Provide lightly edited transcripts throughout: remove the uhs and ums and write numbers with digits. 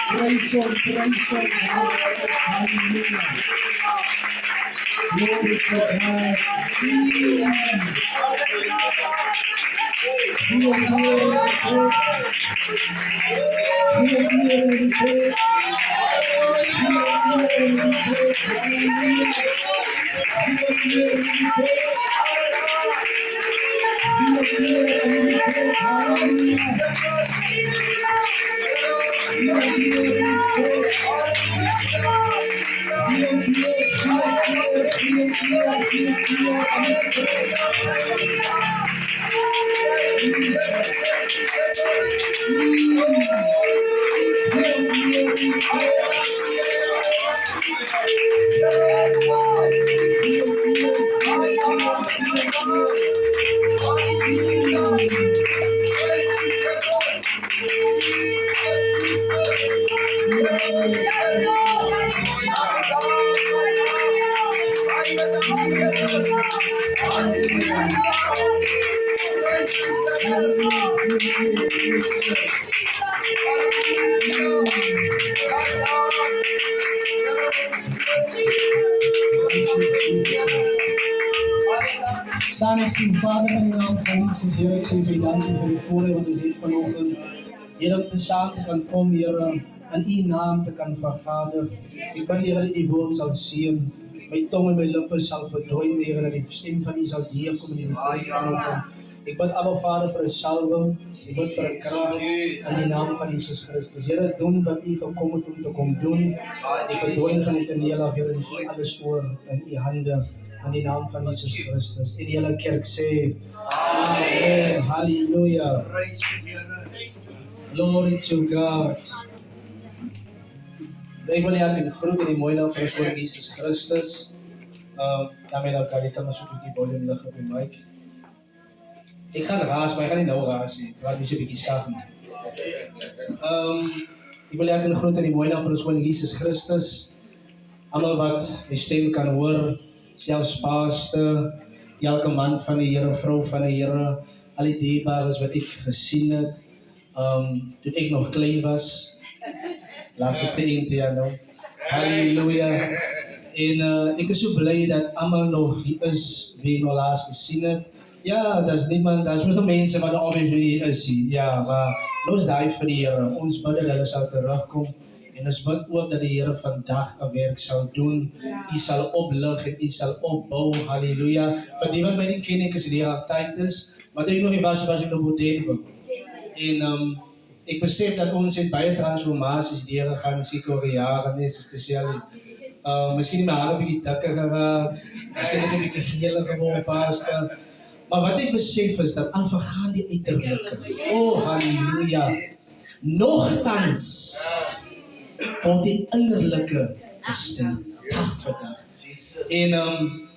Praise Him, praise Him. Hallelujah. Glory to God. Staan het zien, Vader, in de naam van Jesus, Heer, ik zeg u dank voor de voorrecht wat u ziet vanochtend. Heer, om te samen te kan komen, Heer, en uw naam te kan vergaderen. Ik bid, Heer, dat uw woord zal zien. Mijn tong en mijn lippen zal verdooien, Heer, dat de stem van u zal neerkomen in de tijd vanochtend. Ik bid, Abba, Vader, voor de salving. Ik bid voor de kracht in de naam van Jesus Christus. Heer, doen wat u gekomen hebt om te komen doen. Ik verdooien van het toneel af, Heer, en zie alles oor in uw handen. In de naam van Jesus Christus. In de hele kerk sê, Amen. Halleluja. Glory to God. Ik wil jullie groeten in die mooie naam van ons Heer Jesus Christus. Daarmee dan kan ik maar zoeken die volume liggen op die mic. Ik ga raas, maar ik ga niet nou raas. Ik laat me een beetje zagen. Ik wil jullie groeten in die mooie naam van ons Heer Jesus Christus. Allemaal wat die stem kan horen. Zelfs paaste, elke man van die Here, vrou van die Here, al die dierbares wat ek gesien het, toen ek nog klein was, laatste eentje jaar nou, halleluja, en ek is so blij dat allemaal nog hier is, wie ek nog laatst gesien het, ja, dat is niemand, dat is met de mensen wat obviously is, ja, maar los die vir die Here, ons bid dat hulle sal terugkom, en ons bid ook dat die Here vandag 'n werk sal doen. U sal oplig en u sal opbou. Halleluja. Vir die wat my nie ken, ek is leraar Titus, maar toe ek nog nie was ek nog Bodenburg. En ek besef dat ons het baie transformasies deurgegaan, seker oor jare, nee, spesiaal. Miskien nie my hare 'n bietjie dikker geraak, miskien net 'n bietjie geler geword, pastor. Maar wat ek besef is dat al vergaan die uiterlike. Oh, halleluja. Nogtans word die innerlijke gestel, dag vir dag. En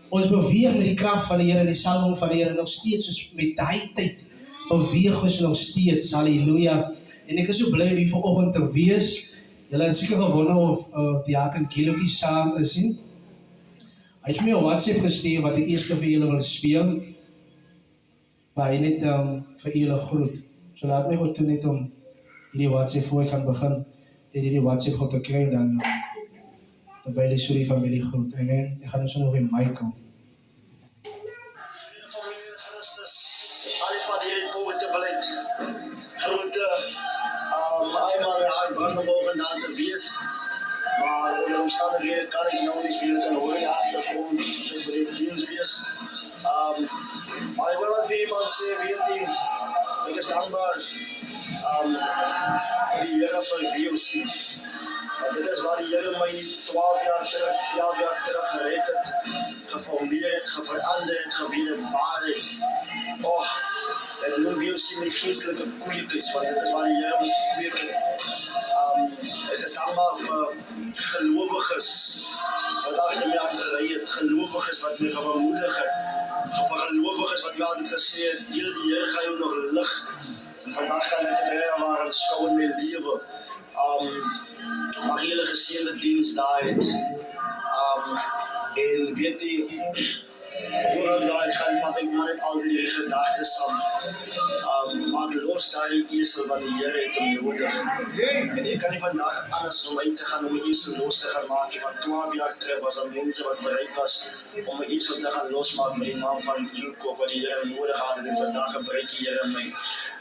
ons beweeg met die kracht van die Here en die salwing van die Here nog steeds, soos met die tyd, beweeg ons nog steeds, halleluja. En ek is so blij om hier vanoggend te wees. Julle het seker gewonder of Diaken Kilokie saam is nie. Hy het my 'n WhatsApp gestuur wat ek eers vir julle wil speel, maar hy net vir julle groet. So laat my goed toe net om hierdie WhatsApp voor ek gaan begin, die WhatsApp God te kry dan terwyl die Suri familie groet. Amen. Ek gaan ons nog in Michael. Familie Christus, al die pad hierdie COVID te beleid. Groete, eenmaal weer haar branden boven daar te wees. Maar onder omstandigheden kan ik nou niet veel kan horen. Ja, dat gewoon voor die dienst wees. Maar ik wil wat voor iemand zeggen, weet nie, ek is dankbaar die Here vir VOC. Want dit is waar die Here my 12 jaar terug gered het, geformeer het, geverander het, gewederbaar het. Och, ek noem VOC my geestelike koeiekies, want dit is waar die Here my kweek het. Ek is dankbaar vir gelowiges, wat agter my aangery het, gelowiges wat my bemoedig het, vir gelowiges wat my altyd gesê het, deel die Here gaan jou nog lig. Vandaag kan ek het reg maar aanskou in my lewe. Mag julle geseënde diens daai het. En weet jy, Vooral daar gaan vat ek maar net al die gedagtes saam. Maak los daai esel wat die Here het om nodig. En ek kan nie vandag alles om uit te gaan om die esel los te gaan maak. Van 12 jaar terug was daar mense wat bereid was om die esel te gaan losmaak met die naam van Jacob wat die Here nodig had en vandag gebruik die Here my.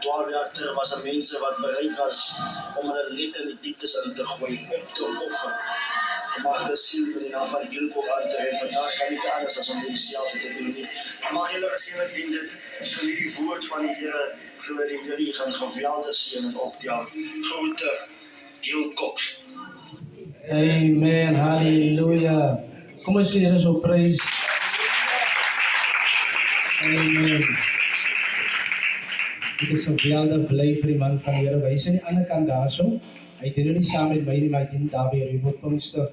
12 jaar terug was daar mense wat bereid was om hulle lid in die dieptes in te gooi, op te offer. Mag de ziel met die naam van Jacob aan te rijden. Vandaag kan niet anders dan om jezelf te doen. Mag jullie gezinnen dienen voor die woord van die Heer, zodat die jullie gaan geweldig zien op die grote Jacob. Amen, hallelujah. Kom eens hier zo prijs. Amen. Ik is geweldig blij voor die man van de Heer. Wij zijn aan de andere kant daar zo. Hij deed niet samen met mij, maar hij dient daar weer in Pinkster.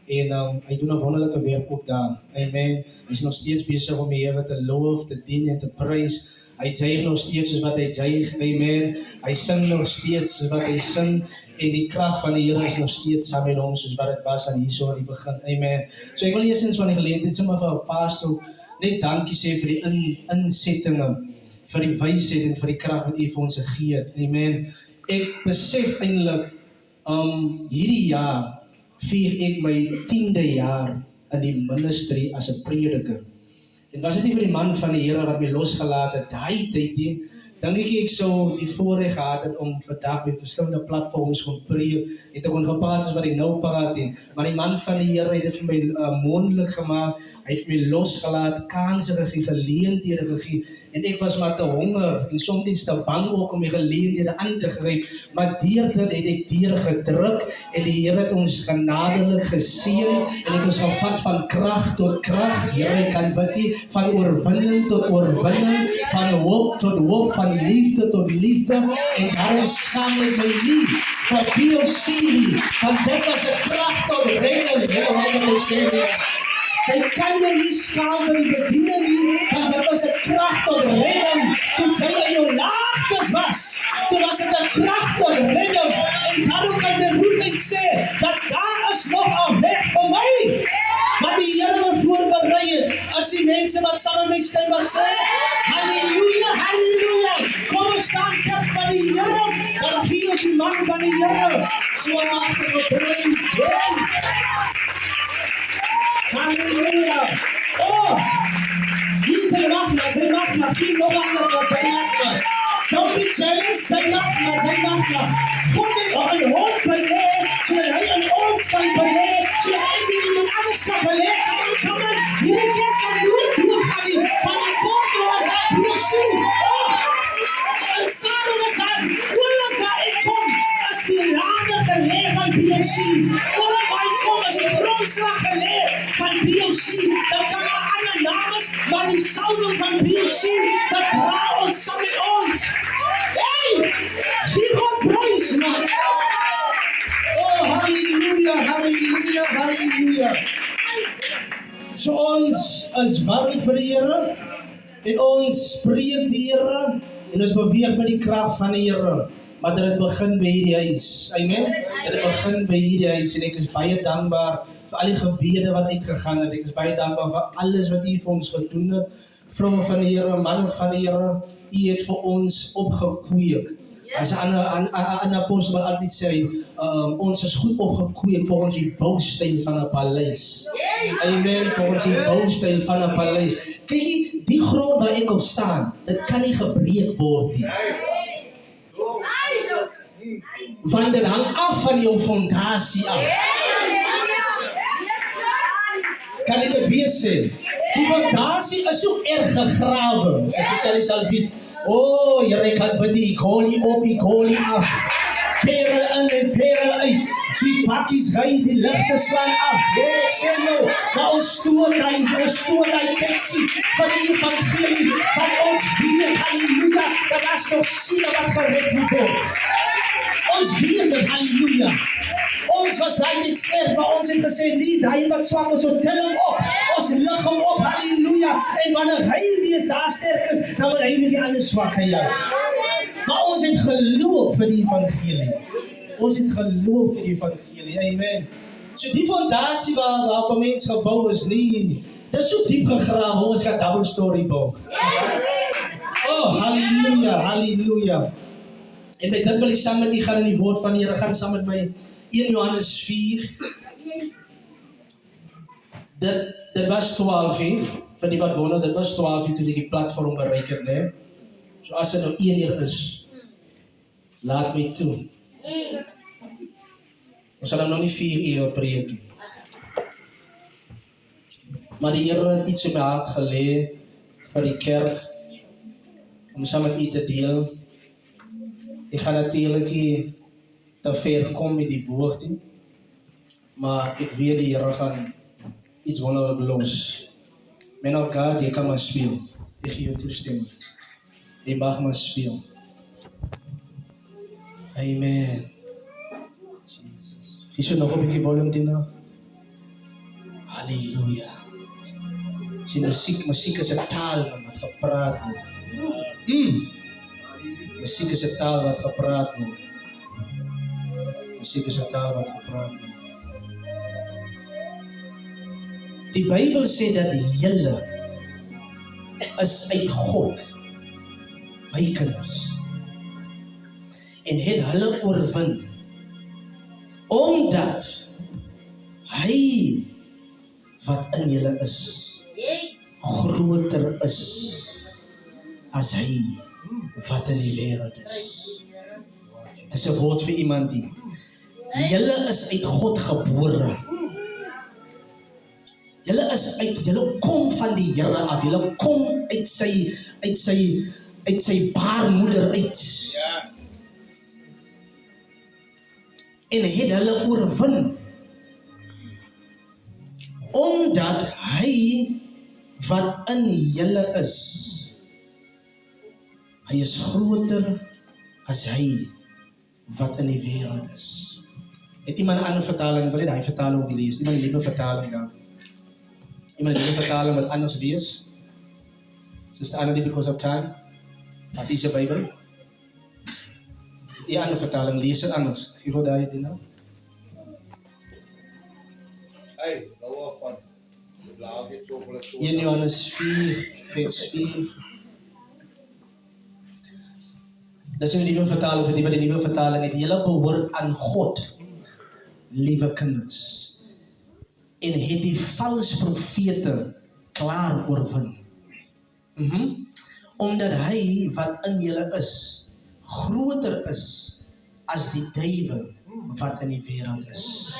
En hij doet een wonderlijke werk ook daar. Amen. Hij is nog steeds bezig om de Heer te loven, te dienen en te prijzen. Hij zegt nog steeds zoals wat hij zegt. Amen. Hij zingt nog steeds zoals wat hij zingt. En die kracht van de Heer is nog steeds samen met ons, zoals wat het was aan Jezus aan die begin. Amen. So ik wil eerst van die gelegenheid, sommer vir een pastor, net dankie sê vir die insettingen, vir die wysheid en vir die kracht wat u vir ons gegee het. Amen. Ek besef eintlik hierdie jaar vier ek my 10de jaar in die ministry as 'n prediker. En was dit nie vir die man van die Here wat my losgelaat het, daai tyd nie, dink ek sou die voorreg gehad het om vandag met verskillende platforms kon preek, het ook ongepraat soos wat ek nou praat nie. Maar die man van die Here het dit vir my moontlik gemaak, hy het my losgelaat, kanse gegee, geleenthede gegee, en ek was maar te honger en soms te bang ook om die geleenthede aan te gryp, maar deur dit het ek deur gedruk en die Here het ons genadelik geseën en het ons gevat van krag tot krag. Here kan bid van oorwinning tot oorwinning, van hoop tot hoop, van liefde tot liefde, en daarom skaam ek my nie vir POC nie, want dit was 'n krag tot reding. Sy kan jou nie skaam vir die bediening nie, want dit was 'n krag tot redding. Toe sy in jou laagtes was, toe was dit 'n krag tot redding. En daarom kan jy roep sê, dat daar is nog 'n weg vir my, wat die Here voorberei het. As die mense wat saam met my stem wat sê, halleluja, halleluja, kom ons staan kerk van die Here, dan gee ons die man van die Here, so agter die Halleluja! Oh! Wie sy mag maar, geen nog ander wat sy mag maar. Don't be jealous, sy mag maar. God het een hoop beleid, zodat hy in ons kan beleid, zodat ek nie iemand anders kan beleid. Come on, hierdie kerk sal nooit doorgaan nie, want die poort was POC. Oh! En samen was daar, oorlog waar ek kom, as die lade geleid van POC. Oorlog waar ek kom, as die grondslag geleid van POC, dat kan maar ander namens, maar die salwing van POC, dat dra ons saam met ons. Hey! Gee God prys, man! Oh, halleluja, halleluja, halleluja! So ons is warm vir die Here, en ons spreek die Here, en ons beweeg met die krag van die Here. Maar dit begin by hierdie huis. Amen. Dit begin by hierdie huis en ek is baie dankbaar vir al die gebede wat uitgegaan het. Ek is baie dankbaar vir alles wat u vir ons gedoen het. Vroue van die Here, manne van die Here, u het vir ons opgekweek. As 'n apostel wat altyd sê, ons is goed opgekweek vir ons die boustyl van 'n paleis. Amen, vir ons die boustyl van 'n paleis. Kyk, die grond waar ek op staan, dit kan nie gebreek word nie. Want dit hang af van jou fondasie af. Kan ek het weer sê? Die fondasie is so erg gegrawe. Soos jy sal weet. Oh, Here kan bid, ek hol nie op, ek hol nie af. Perel in en perel uit. Die pakkies ry, die ligte slaan af. Ek sê jou, maar ons stoot hy teksie van die evangelie, van ons weet, halleluja, dat as nog siele wat gered moet word. Ons weet het, halleluja. Ons was hy niet sterk, maar ons het gesê, nie, hy wat swak is, ons tel hom op. Ons lig hom op, halleluja. En wanneer hy wees daar sterk is, dan moet hy weer die ander swak aan jou. Maar ons het geloof vir die evangelie. Ons het geloof vir die evangelie, amen. So die fondasie waar op 'n mens gebou is, nie Dis so diep gegrawe, ons gaan double story bou. Oh, halleluja, halleluja. En met dit wil ek saam met u gaan in die woord van die Here, gaan saam met my 1 Johannes 4. Dit was 12 uur, vir die wat wonder, dit was 12 uur toe ek die platform bereik het, né? So as dit nou 1 uur is, laat my toe. Ons sal nog nie 4 uur preek nie. Maar die Here het iets in my hart gelê vir die kerk, om saam met u te deel. Ek gaan natuurlijk nie te ver kom met die woord nie, maar ek weet die Here gaan iets wonderlik los. Man of God, jy kan maar speel. Ek gee jou toestemming. Jy mag maar speel. Amen. Gee so nog 'n bietjie volume Tina. Halleluja. Sien musiek is 'n taal wat gepraat word. Musiek is 'n taal wat gepraat word. Musiek is 'n taal wat gepraat word. Die Bybel sê dat die hele is uit God, my kinders, en het hulle oorwin, omdat hy wat in julle is, groter is as hy wat in die wêreld is. Dit is 'n woord vir iemand die. Julle is uit God gebore. Julle kom van die Here af. Julle kom uit sy baarmoeder uit. Ja. En het hulle oorwin. Omdat hy wat in julle is, hy is groter as hy wat in die wêreld is. Het iemand 'n ander vertaling, wil jy daai vertaling ook lees? Iemand 'n liewe vertaling daar? Iemand 'n liewe vertaling wat anders lees? Sister Anna, because of time? As is 'n Bybel? Die ander vertaling lees dit anders. Gee vir daai ding nou. Hey, nou af van. Die blaas het so vol toe. 1 Johannes 4, vers 4. Dis 'n nuwe vertaling vir die wat die nuwe vertaling het. Julle behoort aan God, liewe kinders. En het die valse profete klaar oorwin. Omdat hy wat in julle is, groter is as die duiwel wat in die wêreld is.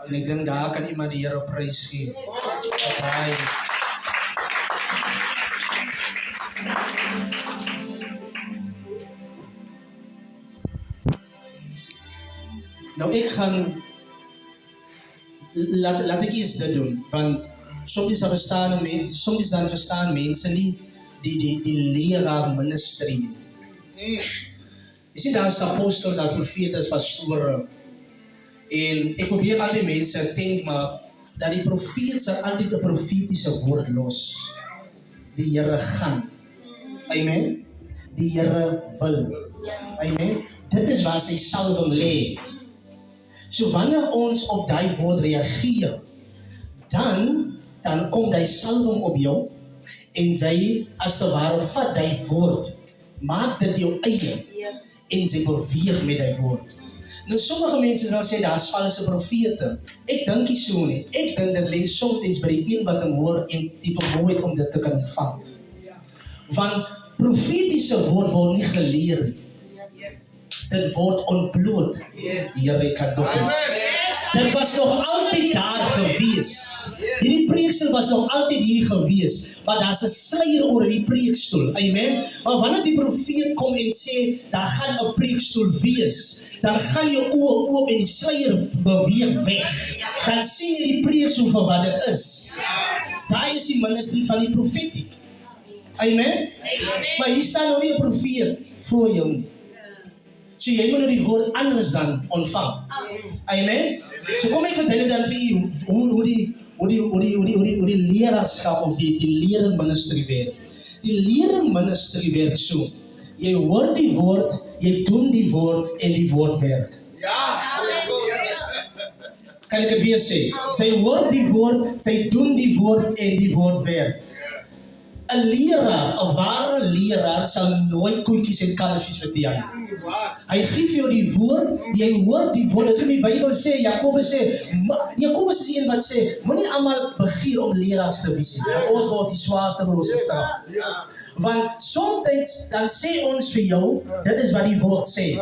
En ek dink daar kan iemand die Here prys gee. Nou ek gaan laat ek eers dit doen, want soms dan verstaan mense nie die leraar ministerie nie. Jy sien, daar is apostels, daar is profete, daar is pastore. En ek probeer al die mense denk maar, dat die profeet sal altyd 'n profetiese woord los. Die Here gaan. Amen. Die Here wil. Amen. Dit is waar sy salwing lê. So wanneer ons op daai woord reageer, dan kom daai salwing op jou, en sy as te ware vat daai woord, maak dit jou eie, en sy beweeg met daai woord. Nou sommige mense sal sê, daar is valse profete. Ek dink nie so nie. Ek dink dit lê soms by die een wat hom hoor en die vermoë om dit te kan ontvang. Want profetiese woord word nie geleer nie. Dit word ontbloot. Here kan doen. Dit was nog altyd daar gewees. Hierdie preeksel was nog altyd hier gewees. Maar daar's 'n sluier oor die preekstoel. Amen. Maar wanneer die profeet kom en sê, daar gaan 'n preekstoel wees, dan gaan jou oë oop en die sluier beweeg weg. Dan sien jy die preekstoel vir wat dit is. Daai is die ministerie van die profetiek. Amen. Maar hier staan nog nie 'n profeet voor jou nie. So jy moet nou die woord anders dan ontvang. Amen. So kom ek vertel dan vir u hoe die leraarskap of die lering ministerie werk. Die lering ministerie werk so. Jy hoor die woord, jy doen die woord en die woord werk. Ja, Kan ek dit weer sê? Sy hoor die woord, sy doen die woord en die woord werk. 'n leraar, 'n ware leraar sal nooit koetjies en kalfjes vertel nie. Hy gee vir jou die woord, jy hoor die woord. Dis wat die Bybel sê, Jakobus is die een wat sê, moenie almal begeer om leraars te wees nie. Ons word die swaarste vir ons gestel. Want soms dan sê ons vir jou, dit is wat die woord sê.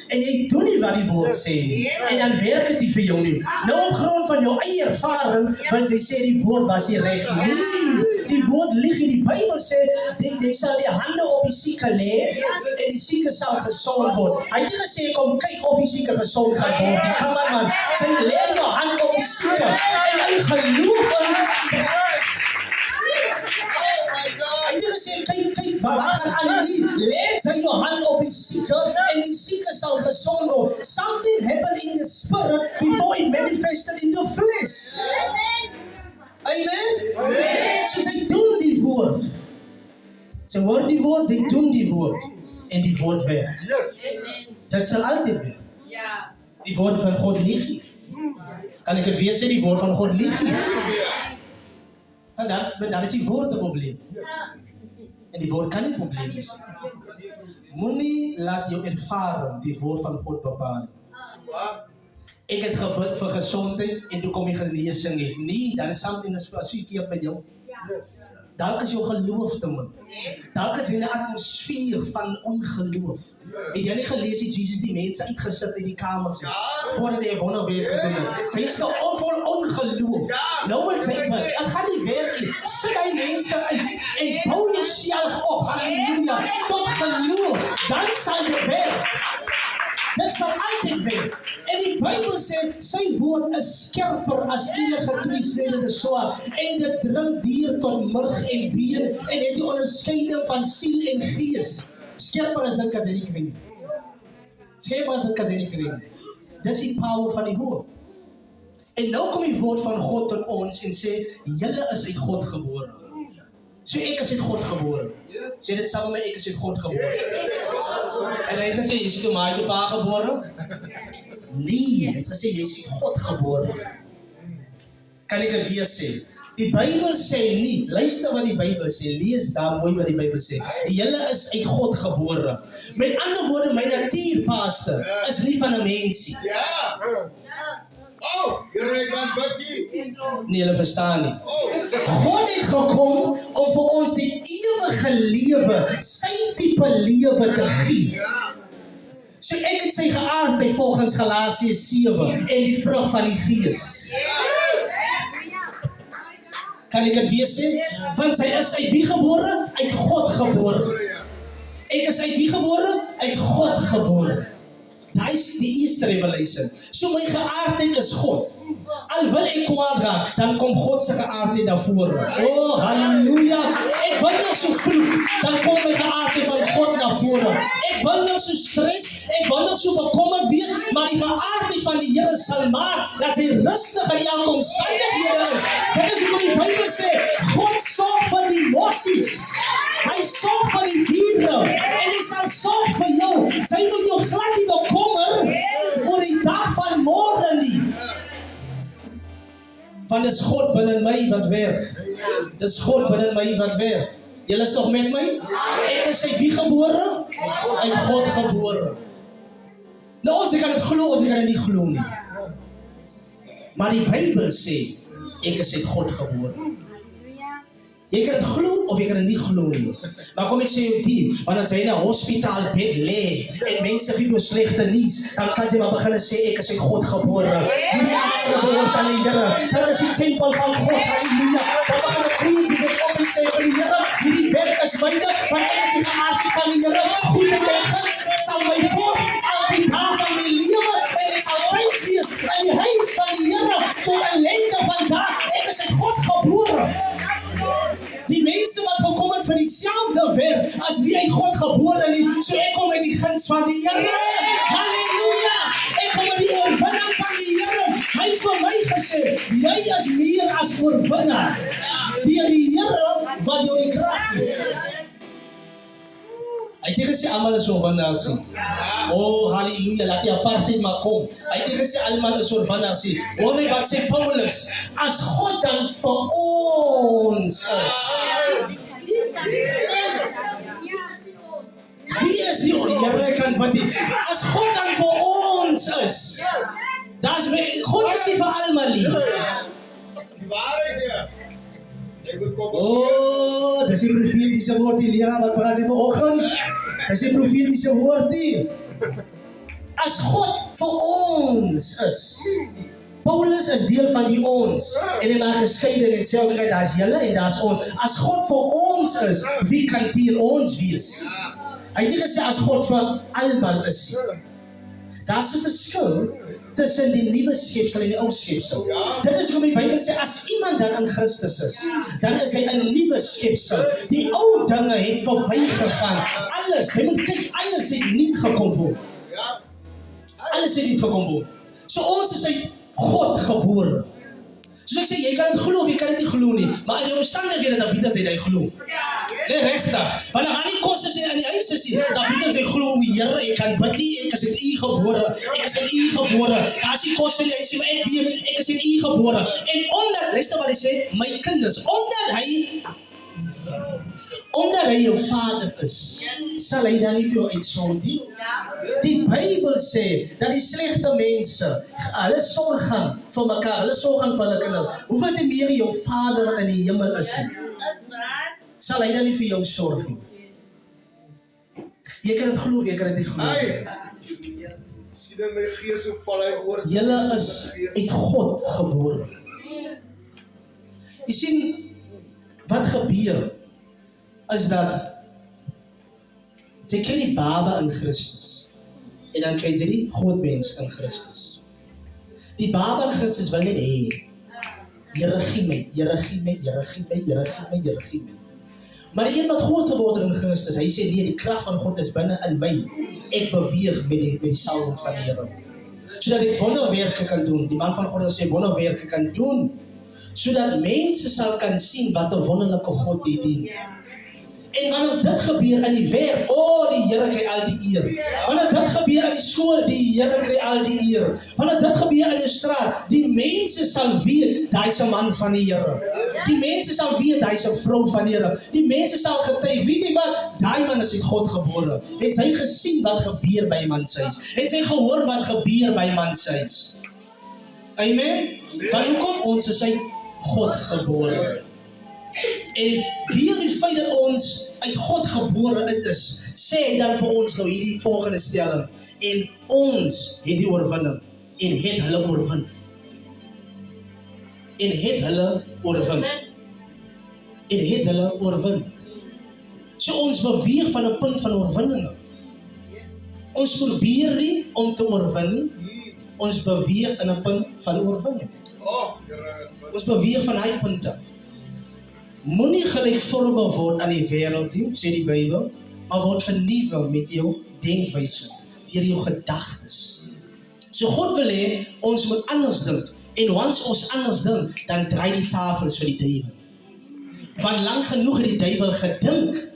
En jy doen nie wat die woord sê nie. En dan werk dit nie vir jou nie. Nou op grond van jou eie ervaring, want jy sê die woord was nie reg nie. Nee, die woord lieg nie. Die Bybel sê, jy sal die hande op die sieke lê, en die sieke sal gesond word. Hy het nie gesê, kom kyk of die sieke gesond gaan word nie. Come on man, jy lê jou hand op die sieke, en hy geloof in. Hy het gesê, kyk, wat gaan aan nie? Let hy jou hand op die sieke, en die sieke sal gesond word. Something happened in the spirit before it manifested in the flesh. Amen? So sy doen die woord. Sy hoor die woord, sy doen die woord. En die woord werk. Dit sal altyd werk. Die woord van God lieg nie. Kan ek het weer sê, die woord van God lieg nie? Want dan is die woord 'n probleem. En die woord kan nie probleem wees. Moenie laat jou ervaring die woord van God bepaal. Ek het gebid vir gesondheid en toe kom die genesing nie. Nee, dan is something as verkeerd met jou. Dalk is jou geloof te min. Dalk is jy 'n atmosfeer van ongeloof. Het jy nie gelees dat Jesus die mense uitgesit in die kamers voordat hy 'n wonderwerk gedoen het? Sy is nog vol ongeloof. Nou wil sy bid. Dit gaan nie werk nie. Sit hy mense uit en bou jouself op. Halleluja. Tot geloof. Dan sal dit werk. Dit sal altyd werk. En die Bybel sê, sy woord is skerper as enige tweesnydende swaard en dit dring deur tot murg en been en het die onderskeiding van siel en gees. Skerper as dit kan jy nie kry nie. Skerper as dit kan jy nie kry nie. Dis die power van die woord. En nou kom die woord van God tot ons en sê, julle is uit God gebore. So ek is uit God gebore. Sê dit saam met my, ek is uit God gebore. En hy het gesê, jy is toe maar uit pa gebore? Nee, het gesê, jy is uit God gebore. Kan ek het weer sê? Die Bybel sê nie, luister wat die Bybel sê, lees daar mooi wat die Bybel sê. Julle is uit God gebore. Met ander woorde, my natuurpaaste is nie van 'n mensie. Jy kan bid. Nee, julle verstaan nie. God het gekom om vir ons die ewige lewe, sy tipe lewe te gee. So ek het sy geaardheid volgens Galasiërs 7 en die vrug van die Gees. Kan ek dit weer sê? Want sy is uit wie gebore? Uit God gebore. Ek is uit wie gebore? Uit God gebore. Daai is die eerste revelation. So my geaardheid is God. Al wil ek kwaad raak, dan kom God se geaardheid na vore. Oh, halleluja. Ek wil nog so vloek, dan kom my geaardheid van God na vore. Ek wil nog so stres, ek wil nog so bekommerd wees, maar die geaardheid van die Here sal maak dat hy rustig in elke omstandighede is. Dit is hoekom die Bybel sê, God sorg vir die mossies. Hy sorg vir die diere en hy sal sorg vir jou. Sy moet jou glad nie bekommer oor die dag van môre nie. Want dit is God binne my wat werk. Dit is God binne my wat werk. Julle is toch met my? Ek is uit wie gebore? Uit God gebore. Nou, ons kan het glo, ons kan het nie glo nie. Maar die Bybel sê, ek is uit God gebore. Jy kan het glo of jy kan het nie glo nie. Maar kom ek sê jou die, want as jy in 'n hospitaalbed lê en mense gee jou slegte nuus, dan kan jy maar begin sê ek is uit God gebore. Hierdie aarde behoort aan die Here. Dit is die tempel van God. Halleluja. Dan begin ek preach dit op en sê vir die Here, hierdie werk is myne, want ek het die geaardheid van die Here. Goedheid en guns sal my volg elke dag van my lewe en ek sal tyd wees in die huis van die Here tot 'n lengte van dae. Ek is uit God gebore. Die mense wat gekom het vir dieselfde werk as wie uit God gebore nie, so ek kom met die guns van die Here. Halleluja! Ek kom met die oorwinning van die Here. Hy het vir my gesê, jy is meer as oorwinnaar deur die Here wat jou die krag gee. Hy het nie gesê almal is oorwinnaars nie. Oh, halleluja, laat die apartheid maar kom. Hy het nie gesê almal is oorwinnaars nie. Hoor my wat sê Paulus, as God dan vir ons is. Wie is die Here kan bid? As God dan vir ons is. God is nie vir almal nie. Die waarheid hier. Jy moet kom. Oh, dis die profetiese woord die leraar wat praat sy vanoggend. Dis die profetiese woord hier. As God vir ons is. Paulus is deel van die ons. En hy maak 'n skeiding en sê ook daar's julle en daar's ons. As God vir ons is, wie kan teen ons wees? Hy het nie gesê as God vir almal is. Daar's 'n verskil tussen die nuwe skepsel en die ou skepsel. Dit is hoekom die Bybel sê, as iemand dan in Christus is, dan is hy 'n nuwe skepsel. Die ou dinge het verbygegaan. Alles, jy moet kyk, alles het nuut gekom word. Alles het nuut gekom word. So ons is uit God gebore. Soos ek sê, jy kan dit glo of jy kan dit nie glo nie, maar in die omstandighede dan bied as jy glo. Nee, regtig. Want dan gaan nie kos as jy in die huis is nie, dan bied as jy glo, o Here, ek kan bid nie, ek is in U gebore, ek is in U gebore. As jy kos in die huis, maar ek weet, ek is in U gebore. En omdat, luister wat hy sê, my kinders, omdat hy jou vader is, sal hy dan nie vir jou uitsond nie. Die Bybel sê, dat die slegte mense, hulle sorg gaan vir mekaar, hulle sorg gaan vir hulle kinders. Hoeveel te meer jou vader wat in die hemel is, sal hy dan nie vir jou sorg nie. Jy kan dit glo, jy kan dit nie glo. Sien in my gees hoe val hy oor. Julle is uit God gebore. Jy sien, wat gebeur, is dat jy kry die baba in Christus, en dan kry jy die Godmens in Christus. Die baba in Christus wil net hê, Here gee my, Here gee my, Here gee my, Here gee my, Here gee my. Maar die een wat groot geword het in Christus, hy sê nee, die krag van God is binne in my. Ek beweeg met die salwing van die Here. Sodat ek wonderwerke kan doen. Die man van God sê wonderwerke kan doen. Sodat mense sal kan sien wat 'n wonderlike God hy dien. En wanneer dit gebeur in die werk, die Here kry al die eer. Wanneer dit gebeur in die skool, die Here kry al die eer. Wanneer dit gebeur in die straat, die mense sal weet, hy's 'n man van die Here. Die mense sal weet, hy's 'n vrou van die Here. Die mense sal getuig, weet jy wat? Daai man is uit God gebore. Het sy gesien wat gebeur by 'n man se huis? Het sy gehoor wat gebeur by 'n man se huis? Amen? Want hoekom? Ons is uit God gebore. En deur die feit dat ons uit God gebore is, sê hy dan vir ons nou hierdie volgende stelling. En ons het die oorwinning. En het hulle oorwin. En het hulle oorwin. En het hulle oorwin. So ons beweeg van 'n punt van oorwinning. Ons probeer nie om te oorwin nie. Ons beweeg in 'n punt van oorwinning. Ons beweeg van daai punte. Moenie gelykvormig word aan die wêreld nie, sê die Bybel, maar word vernuwe met jou denkwyse, deur jou gedagtes. So God wil hê, ons moet anders dink. En once ons anders dink, dan draai die tafels vir die duiwel. Want lang genoeg het die duiwel gedink,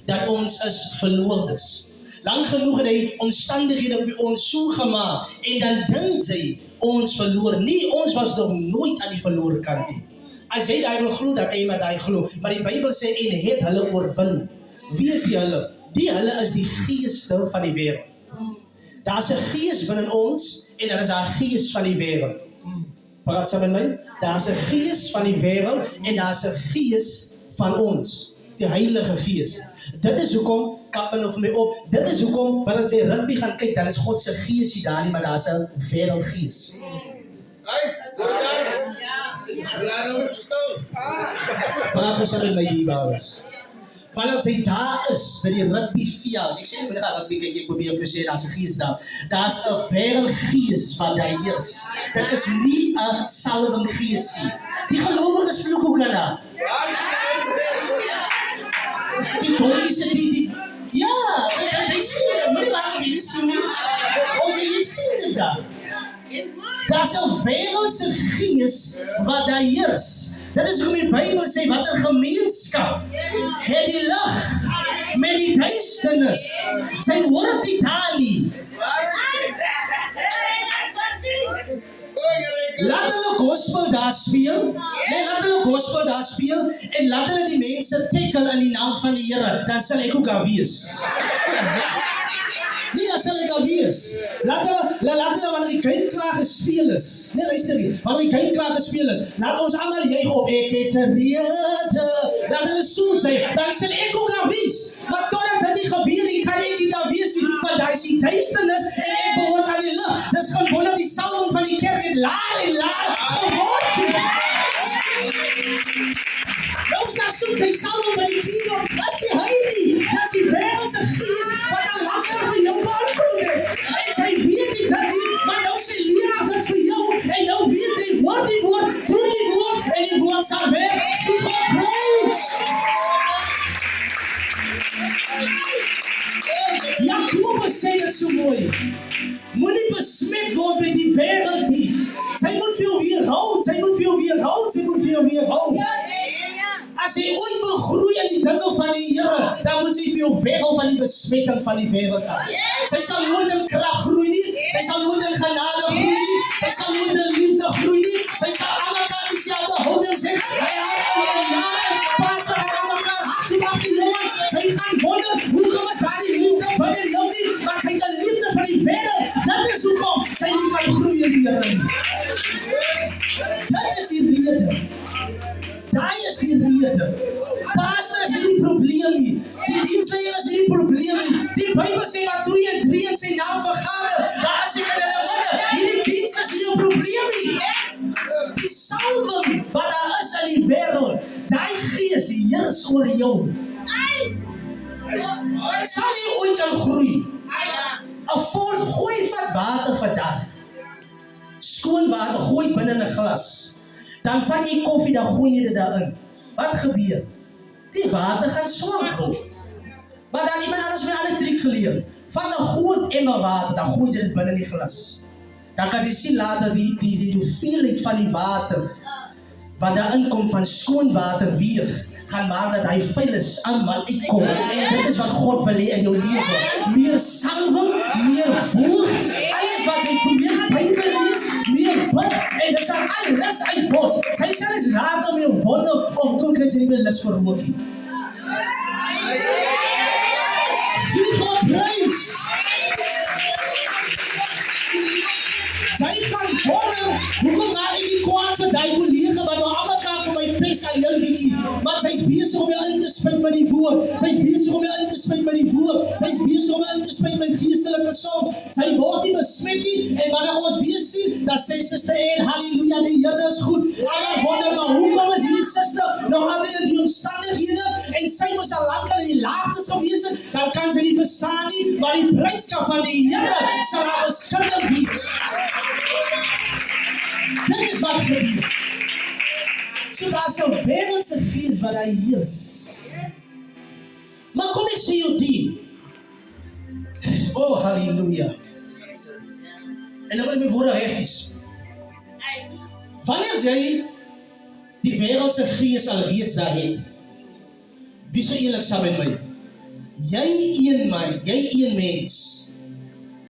dat ons is verloordes. Lang genoeg het hy omstandighede by ons so gemaak, en dan dink sy, ons verloor. Nee, ons was nog nooit aan die verloor kant nie. As jy daai wil glo, dat jy met daai glo. Maar die Bybel sê, en het hulle oorwin. Wie is die hulle? Die hulle is die geeste van die wêreld. Daar's 'n gees binne ons, en daar is 'n gees van die wêreld. Praat saam met my. Daar's 'n gees van die wêreld, en daar's 'n gees van ons. Die Heilige Gees. Dit is hoekom, kap nou vir my op, dit is hoekom, wanneer jy rugby gaan kyk, dan is God se gees hier daar nie, maar daar's 'n wêreldgees. Praat ons met my dierbouers. Wanneer jy daar is, by die rugbyveld, ek sê nie, wanneer jy rugby kyk, ek probeer vir sê, daar's 'n gees daar. Daar's 'n wêreldgees wat daar heers. Dit is nie 'n salwing gees nie. Die gelowiges vloek ook daar. Die donkies en die jy sien dit, maar jy sien nie. Jy sien dit daar. Daar's 'n wêreldse gees wat daar heers. Dit is hoe die Bybel sê, wat 'n gemeenskap het die lig met die duisternis. Sy woord nie daar nie. Laat hulle gospel daar speel. Nee, laat hulle gospel daar speel en laat hulle die mense tackle in die naam van die Here. Dan sal ek ook daar wees. Nee, dan sal ek daar wees. Laat hulle wanneer die game klaar gespeel is. Nee, luister nie. Wanneer die game klaar gespeel is, laat ons almal juig op. Ek het 'n rede. Laat hulle so sê. Dan sal ek ook daar wees. Maar totdat dit nie gebeur nie, kan ek nie daar wees nie. Want daar is die duisternis en ek behoort aan die lig. Dis gewoon dat die salwing van die kerk het laar en laar geword. Nou sal soek sy salwing by die keyboard. Dat is die heilige. Dat is die wêreldse gees wat dan langer vir jou beantwoord het. En sy weet nie dat nie, maar nou sy leraar dit vir jou. En nou weet hy, hoor die woord, doen die woord en die woord sal werk. Give God praise. Jakobus sê dit so mooi. Moenie besmet word met die wêreld nie. Sy moet vir jou weerhou, sy moet vir jou weerhou, sy moet vir jou weerhou. As jy ooit wil groei in die dinge van die Here, dan moet jy vir jou weghou van die besmetting van die wêreld. Sy sal nooit in krag groei nie, sy sal nooit in genade groei nie, sy sal nooit in liefde groei nie, sy sal aan mekaar dieselfde houdings hê. Hy hou in jare, pastor aan mekaar hak die jongen. Sy gaan wonder, hoekom is daar die liefde binne jou nie, want sy het die liefde van die wêreld. Dit is hoekom sy nie kan groei in die Here nie. Dit is die rede. Daai is die rede. Pastor is nie die probleem nie. Die diensleier is nie die probleem nie. Die Bybel sê wat 2 en 3 in sy naam vergader, dan as ek in hulle midde, hierdie diens is nie 'n probleem nie. Die salwing wat daar is in die wêreld, daai gees heers oor jou. Sal jy ooit kan groei? 'n vorm, gooi vat water vandag. Skoon water, gooi binne in 'n glas. Dan vat jy koffie, dan gooi jy dit daarin. Wat gebeur? Die water gaan swak word. Maar dan iemand anders my ander triek geleer. Vat 'n groot emmer water, dan gooi jy dit binne in die glas. Dan kan jy sien later die hoeveelheid van die water wat daarin kom van skoon water weeg, gaan maak dat hy veilig aanmal uitkom. En dit is wat God wil hê in jou lewe. Meer salwing, meer woord, alles wat jy probeer Bybel lees, meer bid, en dit sal alles uitbot. Sy sal eens raak om jou wonder, hoekom kry jy nie meer lus vir rookie? Give God praise. Sy gaan wonder, hoekom raak ek nie kwaad vir die kollega wat nou almal kan vir my pes al heel bietjie, maar sy is besig om jou in te spuit met die woord, sy is besig om jou in te spuit met die woord, sy is besig om jou in te spuit met geestelike sond, sy word nie besmet nie, en wanneer ons weer sien, dan sê suster en halleluja, die Here is goed. Almal wonder, maar hoekom is hierdie suster nog altyd in die omstandighede, en sy moes al lank in die laagtes gewees het, dan kan sy nie verstaan nie, maar die blydskap van die Here sal haar beskutting wees. Dit is wat gebeur. So daar is 'n wêreldse gees wat daar heers. Maar kom ek sê jou die. Oh, halleluja. En dan wil ek my woorde reg is. Wanneer jy die wêreldse gees al reeds daar het, wie sou eerlik saam met my? Jy een mens,